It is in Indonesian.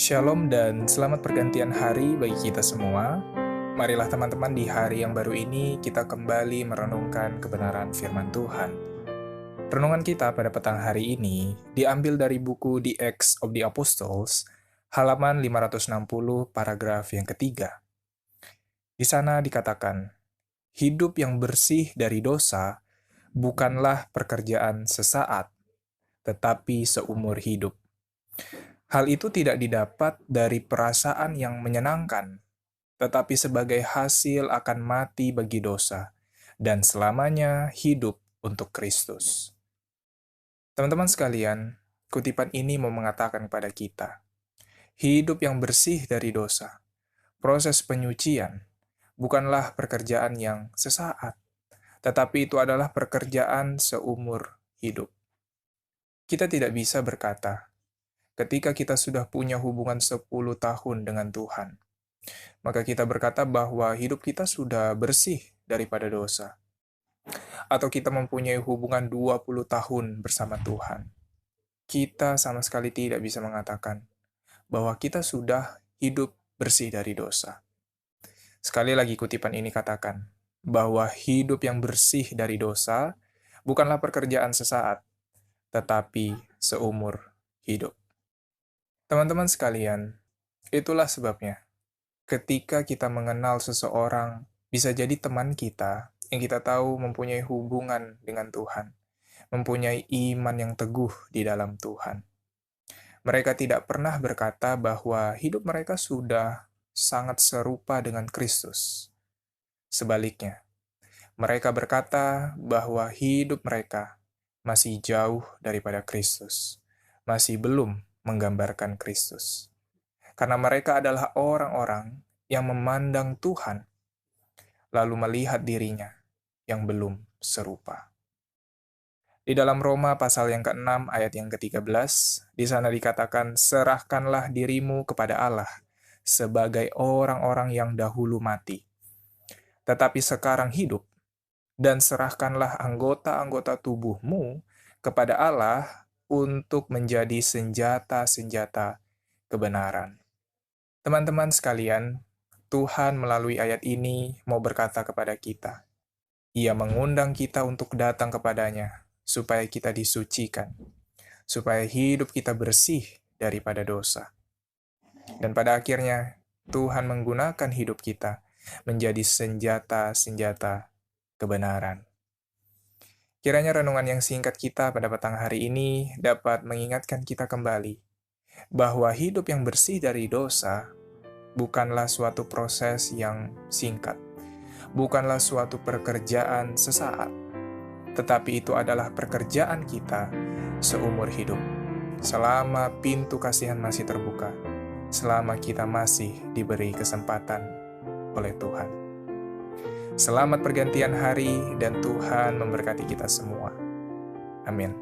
Shalom dan selamat pergantian hari bagi kita semua. Marilah teman-teman di hari yang baru ini kita kembali merenungkan kebenaran firman Tuhan. Renungan kita pada petang hari ini diambil dari buku The Acts of the Apostles, halaman 560 paragraf yang ketiga. Di sana dikatakan, hidup yang bersih dari dosa bukanlah pekerjaan sesaat, tetapi seumur hidup. Hal itu tidak didapat dari perasaan yang menyenangkan, tetapi sebagai hasil akan mati bagi dosa, dan selamanya hidup untuk Kristus. Teman-teman sekalian, kutipan ini mau mengatakan kepada kita, hidup yang bersih dari dosa, proses penyucian, bukanlah pekerjaan yang sesaat, tetapi itu adalah pekerjaan seumur hidup. Kita tidak bisa berkata, ketika kita sudah punya hubungan 10 tahun dengan Tuhan, maka kita berkata bahwa hidup kita sudah bersih daripada dosa. Atau kita mempunyai hubungan 20 tahun bersama Tuhan. Kita sama sekali tidak bisa mengatakan bahwa kita sudah hidup bersih dari dosa. Sekali lagi kutipan ini katakan bahwa hidup yang bersih dari dosa bukanlah pekerjaan sesaat, tetapi seumur hidup. Teman-teman sekalian, itulah sebabnya ketika kita mengenal seseorang, bisa jadi teman kita yang kita tahu mempunyai hubungan dengan Tuhan, mempunyai iman yang teguh di dalam Tuhan. Mereka tidak pernah berkata bahwa hidup mereka sudah sangat serupa dengan Kristus. Sebaliknya, mereka berkata bahwa hidup mereka masih jauh daripada Kristus, masih belum menggambarkan Kristus. Karena mereka adalah orang-orang yang memandang Tuhan, lalu melihat dirinya yang belum serupa. Di dalam Roma pasal yang ke-6 ayat yang ke-13, di sana dikatakan, serahkanlah dirimu kepada Allah sebagai orang-orang yang dahulu mati, tetapi sekarang hidup, dan serahkanlah anggota-anggota tubuhmu kepada Allah untuk menjadi senjata-senjata kebenaran. Teman-teman sekalian, Tuhan melalui ayat ini mau berkata kepada kita. Ia mengundang kita untuk datang kepadanya, supaya kita disucikan, supaya hidup kita bersih daripada dosa. Dan pada akhirnya, Tuhan menggunakan hidup kita menjadi senjata-senjata kebenaran. Kiranya renungan yang singkat kita pada petang hari ini dapat mengingatkan kita kembali bahwa hidup yang bersih dari dosa bukanlah suatu proses yang singkat, bukanlah suatu pekerjaan sesaat, tetapi itu adalah pekerjaan kita seumur hidup, selama pintu kasihan masih terbuka, selama kita masih diberi kesempatan oleh Tuhan. Selamat pergantian hari dan Tuhan memberkati kita semua. Amin.